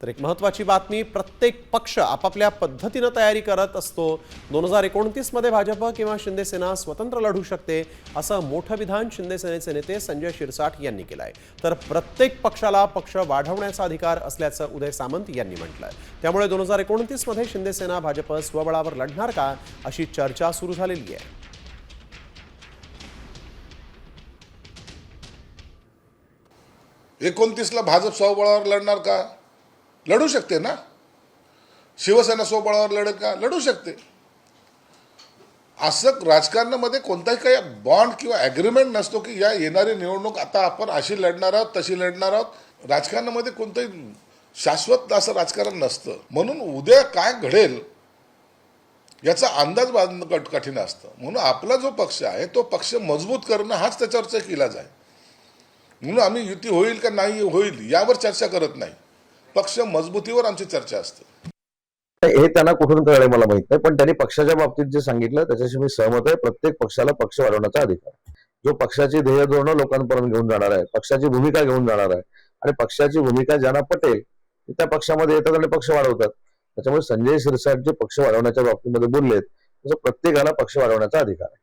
तर एक महत्त्वाची बातमी, प्रत्येक पक्ष आपापल्या पद्धतीने तयारी करत असतो। 2029 मध्ये भाजप किंवा शिंदे सेना स्वतंत्र लढू शकते, असं मोठं विधान शिंदे सेनेचे नेते संजय शिरसाट यांनी केलंय। तर प्रत्येक पक्षाला पक्ष वाढवण्याचा अधिकार असल्याचं उदय सामंत यांनी म्हटलंय। त्यामुळे 2029 मध्ये शिंदे सेना भाजप स्वबळावर लढणार का, अशी चर्चा सुरू झालेली आहे। 29 ला भाजप स्वबळावर लढणार का? लढू शकते ना। शिवसेना स्वबळावर लढेल का? लढू शकते। असं राजकारणामध्ये कोणताही काही बॉन्ड किंवा ॲग्रीमेंट नसतो की या येणारी निवडणूक आता आपण अशी लढणार आहोत तशी लढणार आहोत। राजकारणामध्ये कोणतंही शाश्वत असं राजकारण नसतं। म्हणून उद्या काय घडेल याचा अंदाज बांधणं कठीण असतं। म्हणून आपला जो पक्ष आहे तो पक्ष मजबूत करणं हाच त्याच्यावरचा एक इलाज आहे। म्हणून आम्ही युती होईल का नाही होईल यावर चर्चा करत नाही, पक्ष मजबूतीवर आमची चर्चा असते। हे त्यांना कुठून कळले मला माहित नाही, पण त्यांनी पक्षाच्या बाबतीत जे सांगितलं त्याच्याशी मी सहमत आहे। प्रत्येक पक्षाला पक्ष वाढवण्याचा अधिकार, जो पक्षाची ध्येय धोरणं लोकांपर्यंत घेऊन जाणार आहे, पक्षाची भूमिका घेऊन जाणार आहे आणि पक्षाची भूमिका ज्यांना पटेल त्या पक्षामध्ये येतात आणि पक्ष वाढवतात। त्याच्यामुळे संजय शिरसाट जे पक्ष वाढवण्याच्या बाबतीमध्ये बोललेत, तसं प्रत्येकाला पक्ष वाढवण्याचा अधिकार आहे।